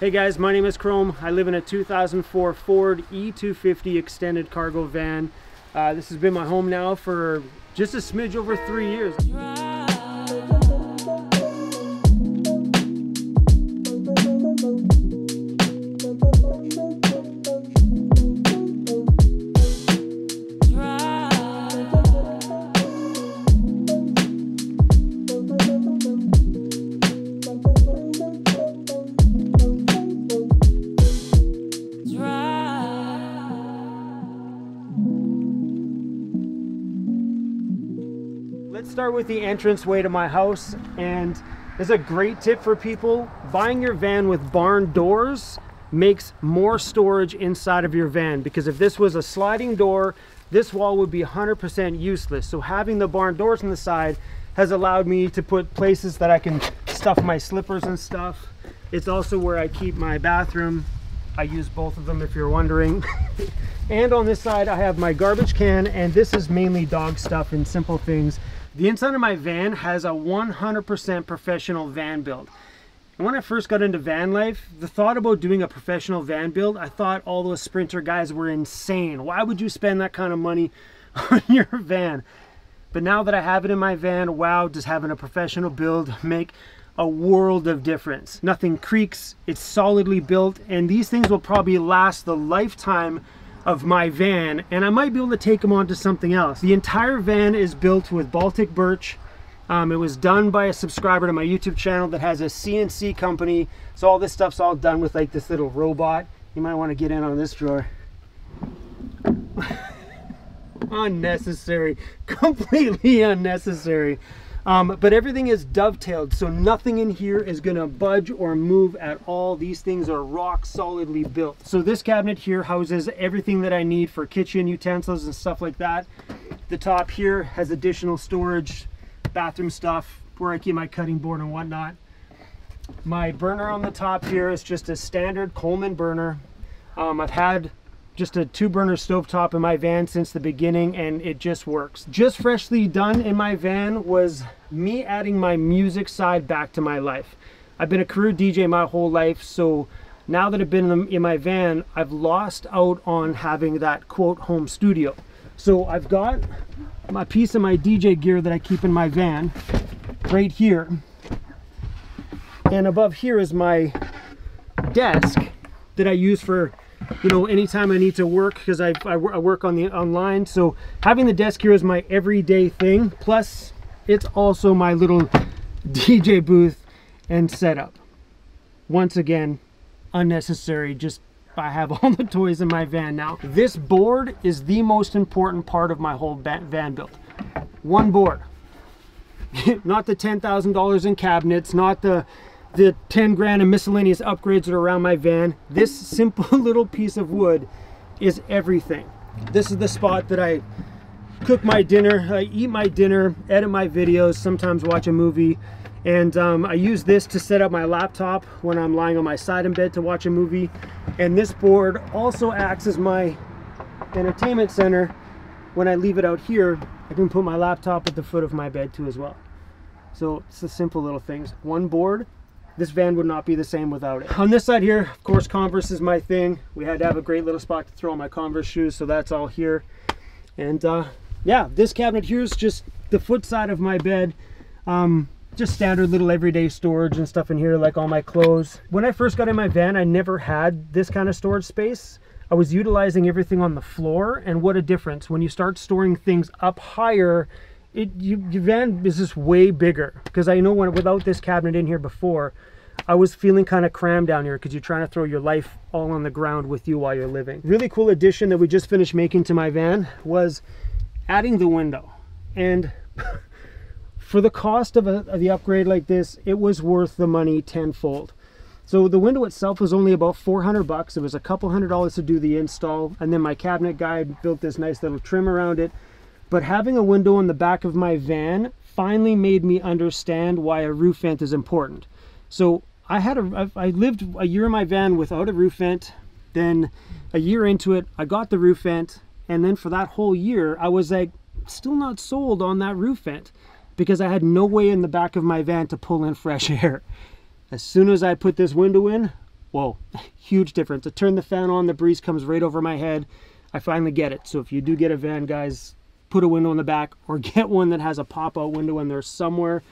Hey guys, my name is Chrome. I live in a 2004 Ford E250 extended cargo van. This has been my home now for just a smidge over 3 years. Let's start with the entranceway to my house, and this is a great tip for people. Buying your van with barn doors makes more storage inside of your van, because if this was a sliding door, this wall would be 100% useless. So having the barn doors on the side has allowed me to put places that I can stuff my slippers and stuff. It's also where I keep my bathroom. I use both of them if you're wondering. And on this side I have my garbage can, and this is mainly dog stuff and simple things. The inside of my van has a 100% professional van build. And when I first got into van life, the thought about doing a professional van build, I thought all those Sprinter guys were insane. Why would you spend that kind of money on your van? But now that I have it in my van, wow, does having a professional build make a world of difference. Nothing creaks, it's solidly built, and these things will probably last the lifetime of my van, and I might be able to take them on to something else. The entire van is built with Baltic birch. It was done by a subscriber to my YouTube channel that has a CNC company, so all this stuff's all done with like this little robot. You might want to get in on this drawer. Unnecessary, completely unnecessary. But everything is dovetailed, so nothing in here is gonna budge or move at all. These things are rock solidly built. So this cabinet here houses everything that I need for kitchen utensils and stuff like that. The top here has additional storage, bathroom stuff, where I keep my cutting board and whatnot. My burner on the top here is just a standard Coleman burner. I've had just a 2-burner stovetop in my van since the beginning, and it just works. Just freshly done in my van was me adding my music side back to my life. I've been a career DJ my whole life, so now that I've been in my van, I've lost out on having that quote home studio. So I've got my piece of my DJ gear that I keep in my van right here, and above here is my desk that I use for, you know, anytime I need to work, because I work on the online. So having the desk here is my everyday thing, plus it's also my little DJ booth and setup. Once again, unnecessary, just I have all the toys in my van now. This board is the most important part of my whole van build. One board. Not the $10,000 in cabinets, not the 10 grand in miscellaneous upgrades that are around my van. This simple little piece of wood is everything. This is the spot that I cook my dinner, I eat my dinner, edit my videos, sometimes watch a movie, and I use this to set up my laptop when I'm lying on my side in bed to watch a movie. And this board also acts as my entertainment center. When I leave it out here, I can put my laptop at the foot of my bed too as well. So it's the simple little things. One board. This van would not be the same without it. On this side here, of course, Converse is my thing. We had to have a great little spot to throw all my Converse shoes, so that's all here. And yeah, this cabinet here is just the foot side of my bed. Just standard little everyday storage and stuff in here, like all my clothes. When I first got in my van, I never had this kind of storage space. I was utilizing everything on the floor, and what a difference. When you start storing things up higher, your van is just way bigger. Because I know without this cabinet in here before, I was feeling kind of crammed down here, because you're trying to throw your life all on the ground with you while you're living. Really cool addition that we just finished making to my van was adding the window. And for the cost of the upgrade like this, it was worth the money tenfold. So the window itself was only about 400 bucks. It was a couple $100 to do the install, and then my cabinet guy built this nice little trim around it. But having a window on the back of my van finally made me understand why a roof vent is important. So I lived a year in my van without a roof vent. Then a year into it, I got the roof vent, and then for that whole year, I was like still not sold on that roof vent, because I had no way in the back of my van to pull in fresh air. As soon as I put this window in, whoa, huge difference. I turn the fan on, the breeze comes right over my head. I finally get it. So if you do get a van, guys, put a window in the back or get one that has a pop-out window in there somewhere,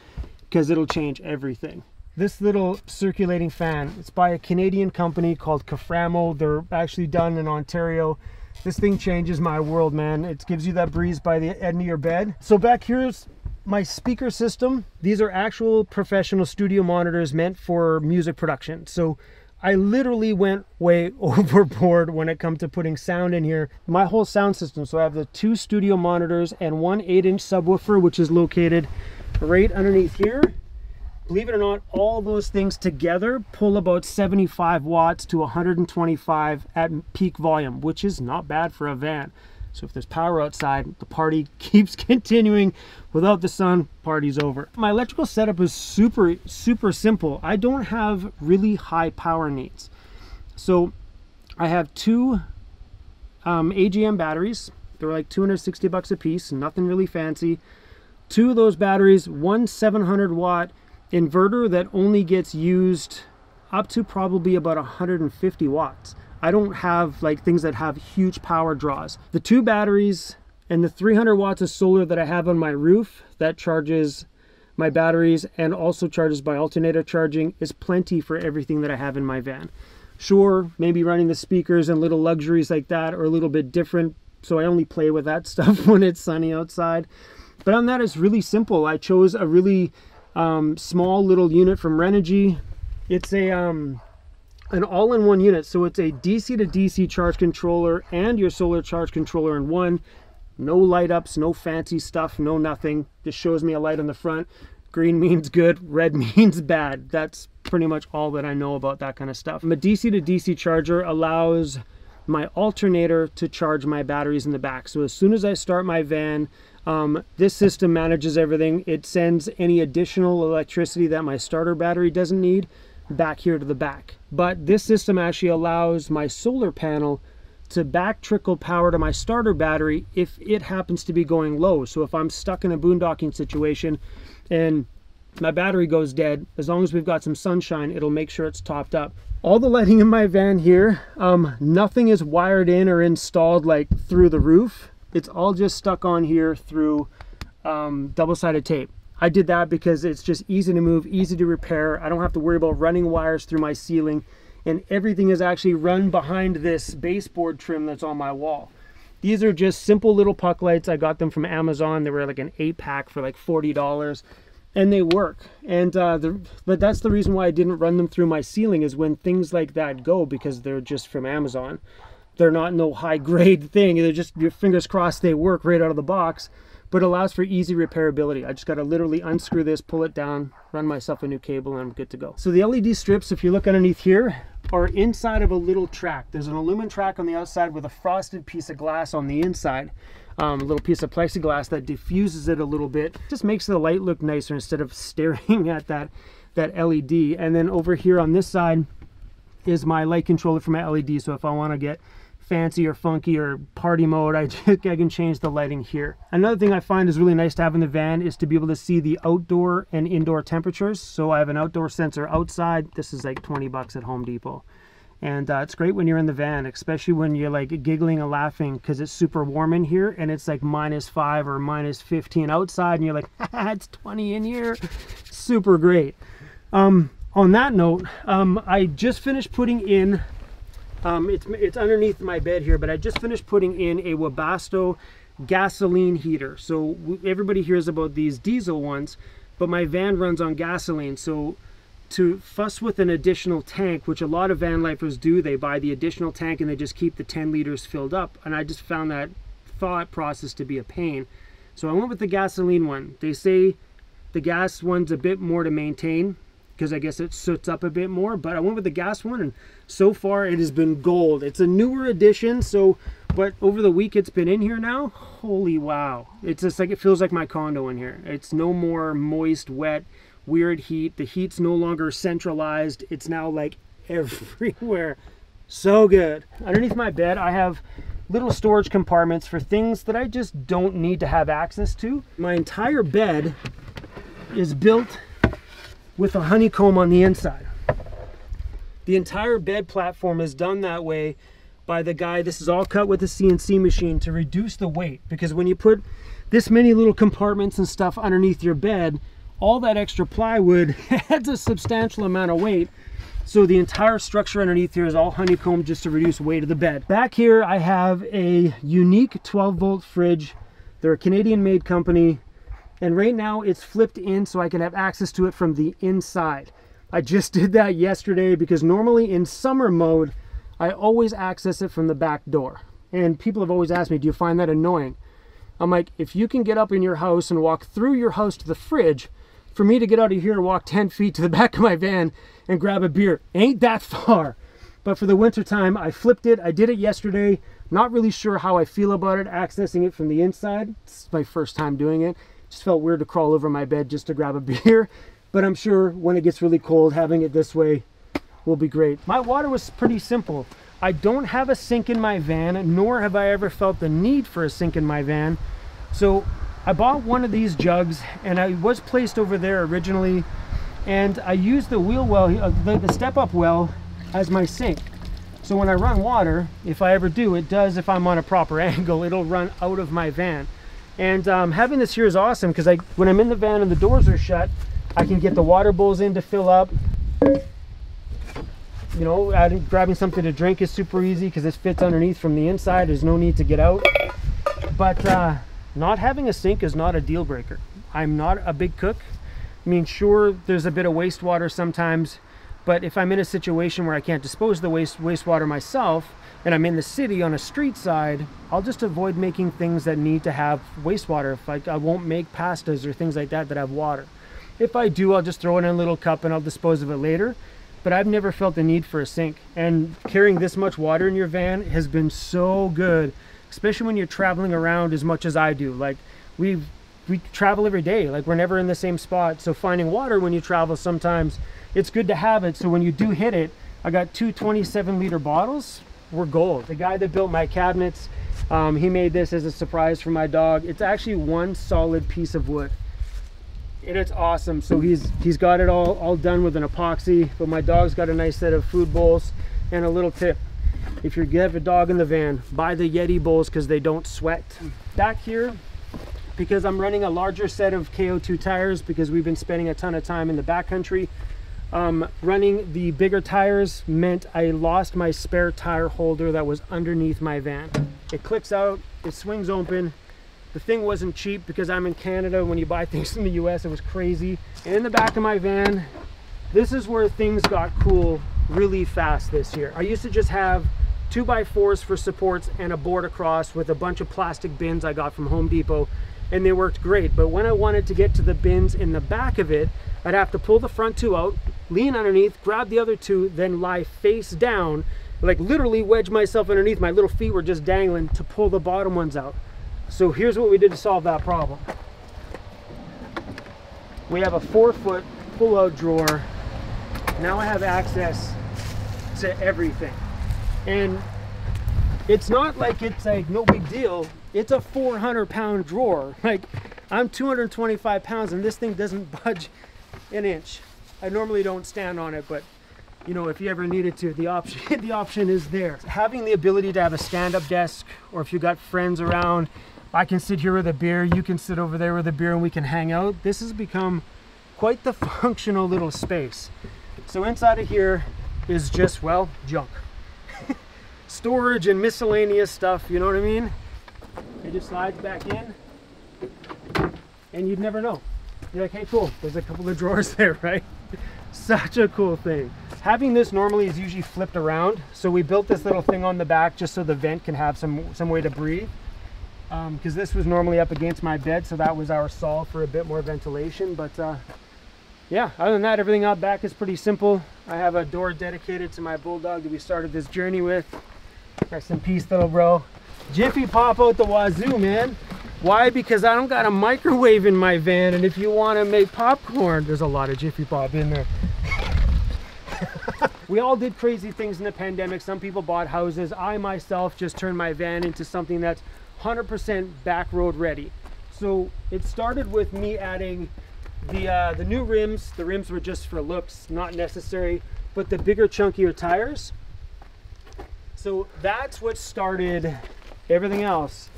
because it'll change everything. This little circulating fan, it's by a Canadian company called CAMPER. They're actually done in Ontario. This thing changes my world, man. It gives you that breeze by the end of your bed. So back here's my speaker system. These are actual professional studio monitors meant for music production. So I literally went way overboard when it comes to putting sound in here. My whole sound system. So I have the 2 studio monitors and 1 8-inch subwoofer, which is located right underneath here. Believe it or not, all those things together pull about 75 watts to 125 at peak volume, which is not bad for a van. So if there's power outside, the party keeps continuing. Without the sun, party's over. My electrical setup is super simple. I don't have really high power needs. So I have 2 AGM batteries. They're like 260 bucks a piece, nothing really fancy. 2 of those batteries, 1 700 watt inverter that only gets used up to probably about 150 watts. I don't have like things that have huge power draws. The 2 batteries and the 300 watts of solar that I have on my roof that charges my batteries and also charges by alternator charging is plenty for everything that I have in my van. Sure, maybe running the speakers and little luxuries like that are a little bit different, so I only play with that stuff when it's sunny outside. But on that, it's really simple. I chose a really small little unit from Renogy. It's a an all-in-one unit, so it's a DC to DC charge controller and your solar charge controller in one. No light ups, no fancy stuff, no nothing. Just shows me a light on the front. Green means good, red means bad. That's pretty much all that I know about that kind of stuff. A DC to DC charger allows my alternator to charge my batteries in the back. So as soon as I start my van, this system manages everything. It sends any additional electricity that my starter battery doesn't need back here to the back. But this system actually allows my solar panel to back trickle power to my starter battery if it happens to be going low. So if I'm stuck in a boondocking situation and my battery goes dead, as long as we've got some sunshine, it'll make sure it's topped up. All the lighting in my van here, nothing is wired in or installed like through the roof. It's all just stuck on here through double-sided tape. I did that because it's just easy to move, easy to repair. I don't have to worry about running wires through my ceiling, and everything is actually run behind this baseboard trim that's on my wall. These are just simple little puck lights. I got them from Amazon. They were like an 8-pack for like $40, and they work. And but that's the reason why I didn't run them through my ceiling, is when things like that go, because they're just from Amazon. They're not no high grade thing. They're just, your fingers crossed they work right out of the box, but allows for easy repairability. I just got to literally unscrew this, pull it down, run myself a new cable, and I'm good to go. So the LED strips, if you look underneath here, are inside of a little track. There's an aluminum track on the outside with a frosted piece of glass on the inside. A little piece of plexiglass that diffuses it a little bit. Just makes the light look nicer instead of staring at that LED. And then over here on this side is my light controller for my LED. So if I want to get fancy or funky or party mode, I can change the lighting here. Another thing I find is really nice to have in the van is to be able to see the outdoor and indoor temperatures. So I have an outdoor sensor outside. This is like 20 bucks at Home Depot. And it's great when you're in the van, especially when you're like giggling and laughing because it's super warm in here and it's like -5 or -15 outside, and you're like, it's 20 in here. Super great. On that note, I just finished putting in, it's underneath my bed here, but I just finished putting in a Wabasto gasoline heater. So everybody hears about these diesel ones, but my van runs on gasoline. So to fuss with an additional tank, which a lot of van lifers do, they buy the additional tank and they just keep the 10 liters filled up. And I just found that thought process to be a pain. So I went with the gasoline one. They say the gas one's a bit more to maintain because I guess it soots up a bit more, but I went with the gas one, and so far it has been gold. It's a newer edition, so, but over the week it's been in here now, holy wow. It's just like, it feels like my condo in here. It's no more moist, wet, weird heat. The heat's no longer centralized. It's now like everywhere. So good. Underneath my bed I have little storage compartments for things that I just don't need to have access to. My entire bed is built with a honeycomb on the inside. The entire bed platform is done that way by the guy. This is all cut with a CNC machine to reduce the weight, because when you put this many little compartments and stuff underneath your bed, all that extra plywood adds a substantial amount of weight. So the entire structure underneath here is all honeycombed just to reduce weight of the bed. Back here I have a unique 12-volt fridge. They're a Canadian made company, and right now it's flipped in so I can have access to it from the inside. I just did that yesterday because normally in summer mode I always access it from the back door, and people have always asked me, do you find that annoying? I'm like, if you can get up in your house and walk through your house to the fridge, for me to get out of here and walk 10 feet to the back of my van and grab a beer ain't that far. But for the winter time, I flipped it. I did it yesterday. Not really sure how I feel about it, accessing it from the inside. It's my first time doing it. Just felt weird to crawl over my bed just to grab a beer. But I'm sure when it gets really cold, having it this way will be great. My water was pretty simple. I don't have a sink in my van, nor have I ever felt the need for a sink in my van. So I bought one of these jugs, and I was placed over there originally, and I used the wheel well, the step-up well, as my sink. So when I run water, if I ever do, it does, if I'm on a proper angle, it'll run out of my van. And having this here is awesome, because when I'm in the van and the doors are shut, I can get the water bowls in to fill up. You know, grabbing something to drink is super easy because this fits underneath from the inside. There's no need to get out. But not having a sink is not a deal breaker. I'm not a big cook. I mean, sure, there's a bit of wastewater sometimes, but if I'm in a situation where I can't dispose of the wastewater myself, and I'm in the city on a street side, I'll just avoid making things that need to have wastewater. If I won't make pastas or things like that that have water. If I do, I'll just throw it in a little cup and I'll dispose of it later. But I've never felt the need for a sink. And carrying this much water in your van has been so good, especially when you're traveling around as much as I do. Like we travel every day, like we're never in the same spot. So finding water when you travel, sometimes it's good to have it. So when you do hit it, I got two 27-liter bottles. We're gold. The guy that built my cabinets, he made this as a surprise for my dog. It's actually one solid piece of wood. And it's awesome. So he's got it all done with an epoxy, but my dog's got a nice set of food bowls. And a little tip, if you have a dog in the van, buy the Yeti bowls because they don't sweat. Back here, because I'm running a larger set of KO2 tires because we've been spending a ton of time in the backcountry, running the bigger tires meant I lost my spare tire holder that was underneath my van. It clicks out, it swings open. The thing wasn't cheap because I'm in Canada. When you buy things in the US, it was crazy. And in the back of my van, this is where things got cool really fast this year. I used to just have 2x4s for supports and a board across with a bunch of plastic bins I got from Home Depot, and they worked great. But when I wanted to get to the bins in the back of it, I'd have to pull the front two out, lean underneath, grab the other two, then lie face down, like literally wedge myself underneath. My little feet were just dangling to pull the bottom ones out. So here's what we did to solve that problem. We have a 4-foot pull-out drawer. Now I have access to everything. And it's not like it's like no big deal. It's a 400-pound drawer. Like, I'm 225 pounds and this thing doesn't budge an inch. I normally don't stand on it, but you know, if you ever needed to, the option is there. Having the ability to have a stand-up desk, or if you got friends around, I can sit here with a beer, you can sit over there with a beer, and we can hang out. This has become quite the functional little space. So inside of here is just, well, junk. Storage and miscellaneous stuff, you know what I mean? It just slides back in, and you'd never know. You're like, hey, cool, there's a couple of drawers there, right? Such a cool thing. Having this normally is usually flipped around, so we built this little thing on the back just so the vent can have some way to breathe. Because this was normally up against my bed, so that was our solve for a bit more ventilation. But yeah, other than that, everything out back is pretty simple. I have a door dedicated to my bulldog that we started this journey with. Rest in peace, little bro. Jiffy Pop out the wazoo, man. Why? Because I don't got a microwave in my van, and if you want to make popcorn, there's a lot of Jiffy Pop in there. We all did crazy things in the pandemic. Some people bought houses. I myself just turned my van into something that's 100% back road ready. So it started with me adding the new rims. The rims were just for looks, not necessary. but the bigger, chunkier tires. So that's what started everything else,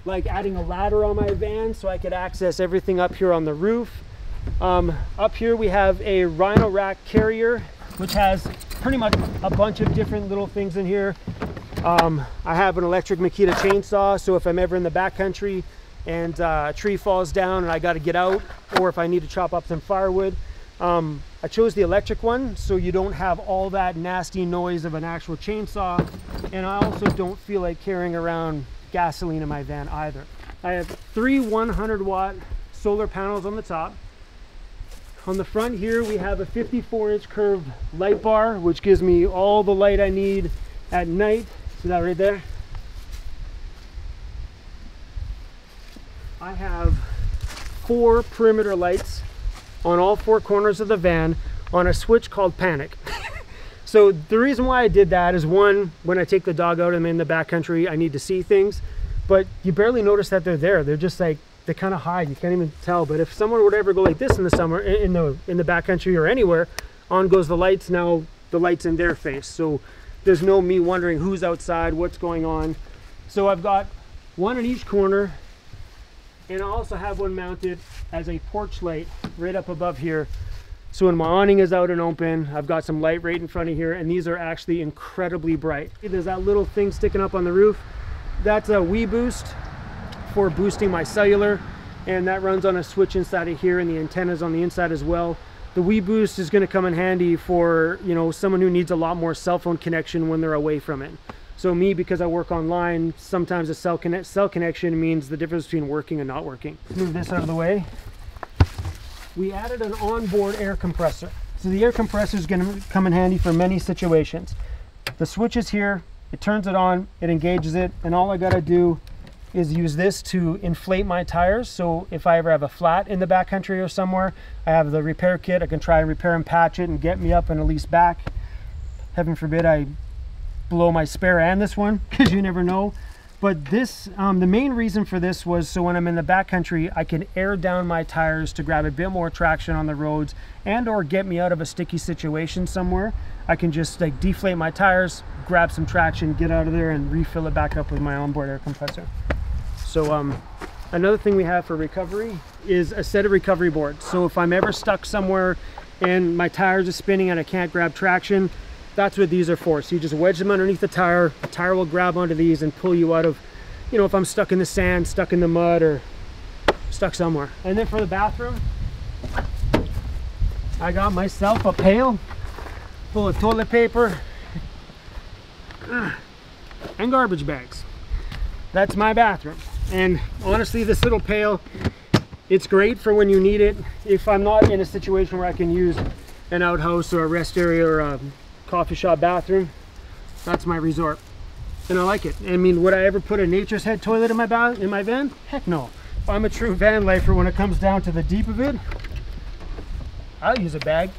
like adding a ladder on my van so I could access everything up here on the roof. Up here we have a Rhino Rack carrier, which has pretty much a bunch of different little things in here. I have an electric Makita chainsaw, so if I'm ever in the backcountry and a tree falls down and I got to get out, or if I need to chop up some firewood, I chose the electric one so you don't have all that nasty noise of an actual chainsaw, and I also don't feel like carrying around gasoline in my van either. I have 3 100-watt solar panels on the top. On the front here we have a 54-inch curved light bar, which gives me all the light I need at night. See that right there? I have 4 perimeter lights on all 4 corners of the van on a switch called panic. So the reason why I did that is, one, when I take the dog out and I'm in the backcountry, I need to see things, but you barely notice that they're there. They're just like, they kind of hide, you can't even tell. But if someone would ever go like this in the summer, in the backcountry or anywhere, on goes the lights. Now the light's in their face, so there's no me wondering who's outside, what's going on. So I've got one in each corner, and I also have one mounted as a porch light right up above here. So when my awning is out and open, I've got some light right in front of here, and these are actually incredibly bright. There's that little thing sticking up on the roof. That's a Wabasto for boosting my cellular, and that runs on a switch inside of here, and the antenna's on the inside as well. The Wabasto is going to come in handy for, you know, someone who needs a lot more cell phone connection when they're away from it. So me, because I work online, sometimes a cell connection means the difference between working and not working. Let's move this out of the way. We added an onboard air compressor. So the air compressor is going to come in handy for many situations. The switch is here, it turns it on, it engages it, and all I got to do is use this to inflate my tires. So if I ever have a flat in the backcountry or somewhere, I have the repair kit. I can try and repair and patch it and get me up and at least back. Heaven forbid I blow my spare and this one, because you never know. But this, the main reason for this was so when I'm in the backcountry, I can air down my tires to grab a bit more traction on the roads, and or get me out of a sticky situation somewhere. I can just like deflate my tires, grab some traction, get out of there, and refill it back up with my onboard air compressor. So another thing we have for recovery is a set of recovery boards. So if I'm ever stuck somewhere and my tires are spinning and I can't grab traction, that's what these are for. So you just wedge them underneath the tire will grab onto these and pull you out of, you know, if I'm stuck in the sand, stuck in the mud, or stuck somewhere. And then for the bathroom, I got myself a pail full of toilet paper and garbage bags. That's my bathroom. And honestly, this little pail, it's great for when you need it. If I'm not in a situation where I can use an outhouse or a rest area or a coffee shop bathroom, that's my resort, and I like it. I mean, would I ever put a Nature's Head toilet in my van? Heck no. I'm a true van lifer. When it comes down to the deep of it, I'll use a bag.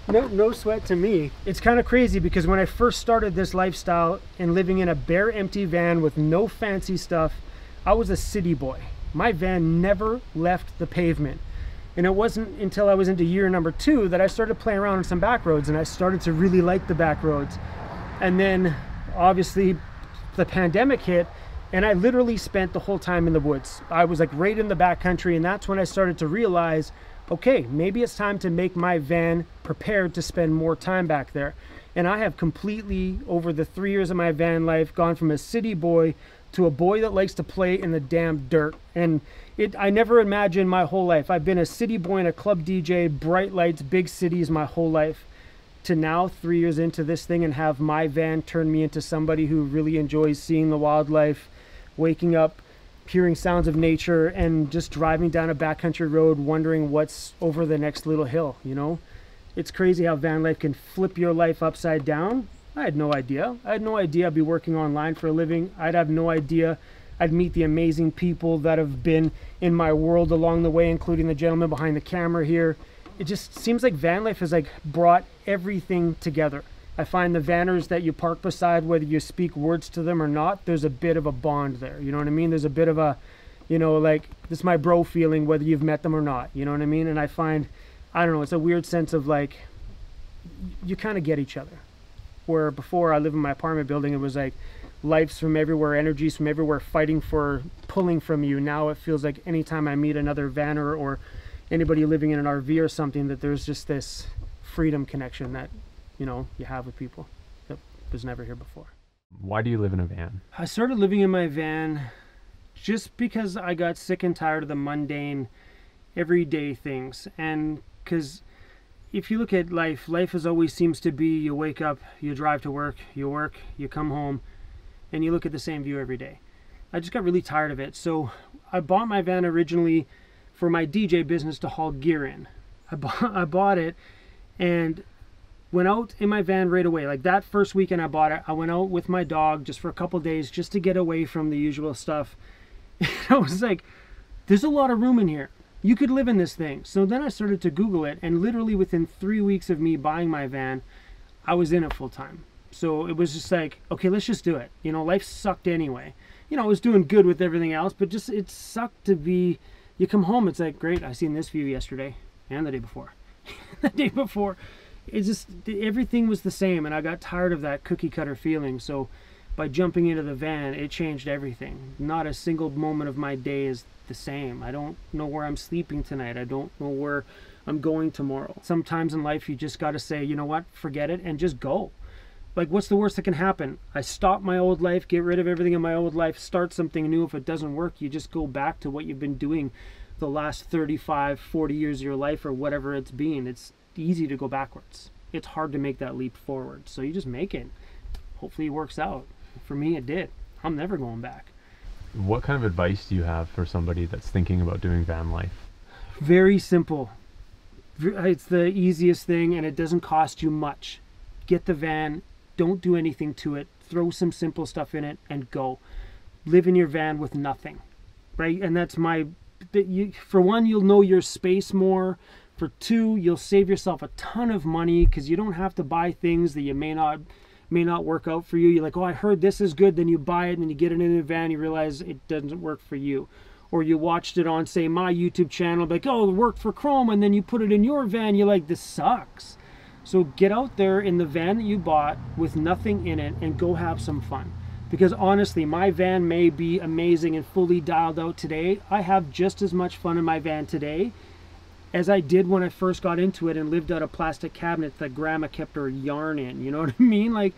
No sweat to me. It's kind of crazy because when I first started this lifestyle and living in a bare empty van with no fancy stuff, I was a city boy. My van never left the pavement. And it wasn't until I was into year number 2 that I started playing around on some back roads, and I started to really like the back roads. And then obviously the pandemic hit, and I literally spent the whole time in the woods. I was like right in the backcountry, and that's when I started to realize, okay, maybe it's time to make my van prepared to spend more time back there. And I have completely, over the 3 years of my van life, gone from a city boy to a boy that likes to play in the damn dirt. And I never imagined my whole life. I've been a city boy and a club DJ, bright lights, big cities my whole life, to now 3 years into this thing and have my van turn me into somebody who really enjoys seeing the wildlife, waking up, hearing sounds of nature, and just driving down a backcountry road wondering what's over the next little hill, you know? It's crazy how van life can flip your life upside down. I had no idea. I had no idea I'd be working online for a living. I'd have no idea I'd meet the amazing people that have been in my world along the way, including the gentleman behind the camera here. It just seems like van life has like brought everything together. I find the vanners that you park beside, whether you speak words to them or not, there's a bit of a bond there. You know what I mean? There's a bit of a, you know, like, this is my bro feeling, whether you've met them or not. You know what I mean? And I find, I don't know, it's a weird sense of like, you kind of get each other. Where before I lived in my apartment building, it was like life's from everywhere, energies from everywhere fighting for, pulling from you. Now it feels like anytime I meet another vanner or anybody living in an RV or something, that there's just this freedom connection that, you know, you have with people that was never here before. Why do you live in a van? I started living in my van just because I got sick and tired of the mundane, everyday things. And because if you look at life, life is always seems to be, you wake up, you drive to work, you come home, and you look at the same view every day. I just got really tired of it. So I bought my van originally for my DJ business to haul gear in. I bought it and went out in my van right away. Like that first weekend I bought it, I went out with my dog just for a couple days just to get away from the usual stuff. And I was like, there's a lot of room in here. You could live in this thing. So then I started to Google it, and literally within 3 weeks of me buying my van, I was in it full time. So it was just like, okay, let's just do it. You know, life sucked anyway. You know, I was doing good with everything else, but just it sucked to be, you come home, it's like, great, I seen this view yesterday and the day before. The day before. It's just, everything was the same, and I got tired of that cookie cutter feeling. So by jumping into the van, it changed everything. Not a single moment of my day is the same. I don't know where I'm sleeping tonight. I don't know where I'm going tomorrow. Sometimes in life, you just got to say, you know what, forget it and just go. Like, what's the worst that can happen? I stop my old life, get rid of everything in my old life, start something new. If it doesn't work, you just go back to what you've been doing the last 35, 40 years of your life or whatever it's been. It's easy to go backwards. It's hard to make that leap forward. So you just make it. Hopefully it works out. For me, it did. I'm never going back. What kind of advice do you have for somebody that's thinking about doing van life? Very simple. It's the easiest thing, and it doesn't cost you much. Get the van. Don't do anything to it. Throw some simple stuff in it and go. Live in your van with nothing, right? And that's my, for one, you'll know your space more. For two, you'll save yourself a ton of money because you don't have to buy things that you may not work out for you. You're like, oh, I heard this is good. Then you buy it and then you get it in the van. You realize it doesn't work for you. Or you watched it on, say, my YouTube channel, like, oh, it worked for Chrome. And then you put it in your van. You're like, this sucks. So get out there in the van that you bought with nothing in it and go have some fun. Because honestly, my van may be amazing and fully dialed out today. I have just as much fun in my van today as I did when I first got into it and lived out a plastic cabinet that grandma kept her yarn in. You know what I mean? Like,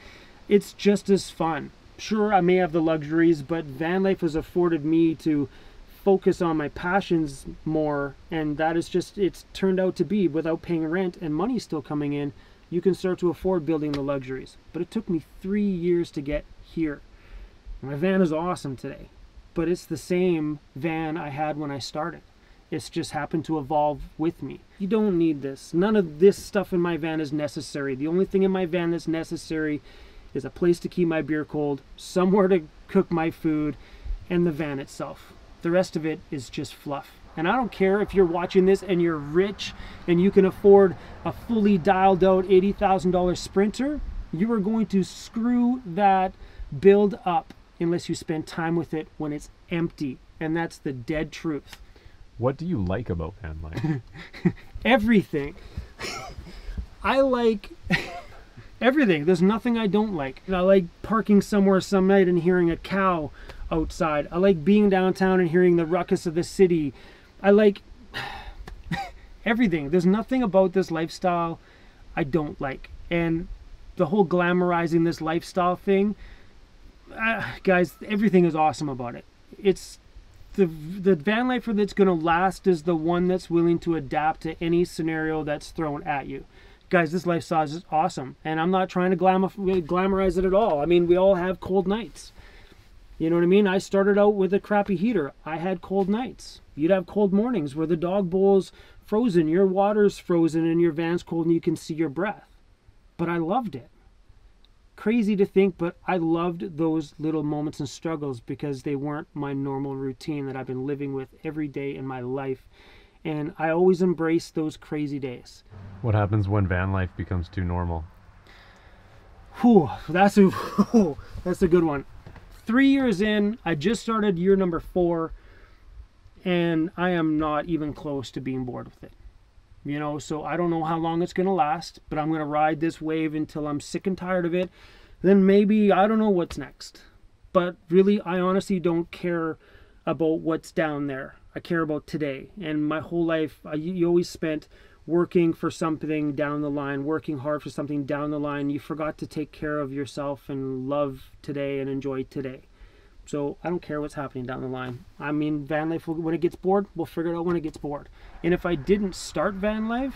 it's just as fun. Sure, I may have the luxuries, but van life has afforded me to focus on my passions more, and that is just, it's turned out to be, without paying rent and money still coming in, you can start to afford building the luxuries. But it took me 3 years to get here. My van is awesome today, but it's the same van I had when I started. It's just happened to evolve with me. You don't need this. None of this stuff in my van is necessary. The only thing in my van that's necessary is a place to keep my beer cold, somewhere to cook my food, and the van itself. The rest of it is just fluff. And I don't care if you're watching this and you're rich and you can afford a fully dialed out $80,000 Sprinter, you are going to screw that build up unless you spend time with it when it's empty. And that's the dead truth. What do you like about van life? Everything. I like everything. There's nothing I don't like. I like parking somewhere some night and hearing a cow outside. I like being downtown and hearing the ruckus of the city. I like everything. There's nothing about this lifestyle I don't like. And the whole glamorizing this lifestyle thing, guys, everything is awesome about it. It's the van lifer that's going to last is the one that's willing to adapt to any scenario that's thrown at you. Guys, this lifestyle is awesome. And I'm not trying to glamorize it at all. I mean, we all have cold nights. You know what I mean? I started out with a crappy heater. I had cold nights. You'd have cold mornings where the dog bowl's frozen, your water's frozen, and your van's cold and you can see your breath. But I loved it. Crazy to think, but I loved those little moments and struggles because they weren't my normal routine that I've been living with every day in my life. And I always embrace those crazy days. What happens when van life becomes too normal? Whew, that's a good one. 3 years in, I just started year number 4, and I am not even close to being bored with it. you know, so I don't know how long it's going to last, but I'm going to ride this wave until I'm sick and tired of it. Then maybe, I don't know what's next. But really, I honestly don't care about what's down there. I care about today. And my whole life, you always spent working for something down the line, working hard for something down the line. You forgot to take care of yourself and love today and enjoy today. So I don't care what's happening down the line. I mean, van life, when it gets bored, we'll figure it out when it gets bored. And if I didn't start van life,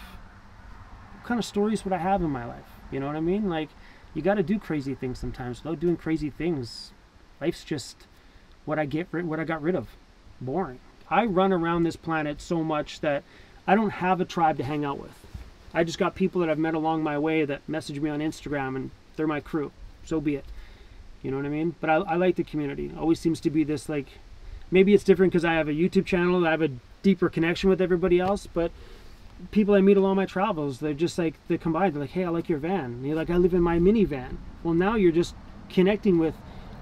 what kind of stories would I have in my life? You know what I mean? Like, you got to do crazy things sometimes. Without doing crazy things, life's just what I got rid of. Boring. I run around this planet so much that I don't have a tribe to hang out with. I just got people that I've met along my way that message me on Instagram, and they're my crew. So be it. You know what I mean? But I like the community. It always seems to be this, like, maybe it's different because I have a YouTube channel, I have a deeper connection with everybody else, but people I meet along my travels, they're just like, they come by, they're like, hey, I like your van. And you're like, I live in my minivan. Well, now you're just connecting with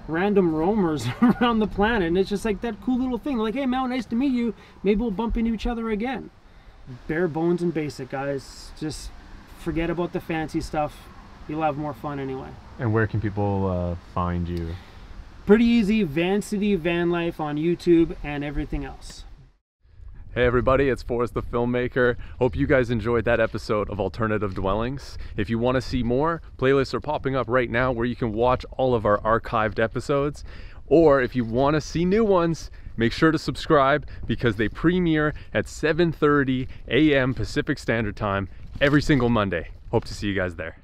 random roamers around the planet, and it's just like that cool little thing. Like, hey, Mel, nice to meet you. Maybe we'll bump into each other again. Bare bones and basic, guys. Just forget about the fancy stuff. You'll have more fun anyway. And where can people find you? Pretty easy, Van City Van Life on YouTube and everything else. Hey everybody, it's Forrest the filmmaker. Hope you guys enjoyed that episode of Alternative Dwellings. If you want to see more, playlists are popping up right now where you can watch all of our archived episodes. Or if you want to see new ones, make sure to subscribe because they premiere at 7:30 a.m. Pacific Standard Time every single Monday. Hope to see you guys there.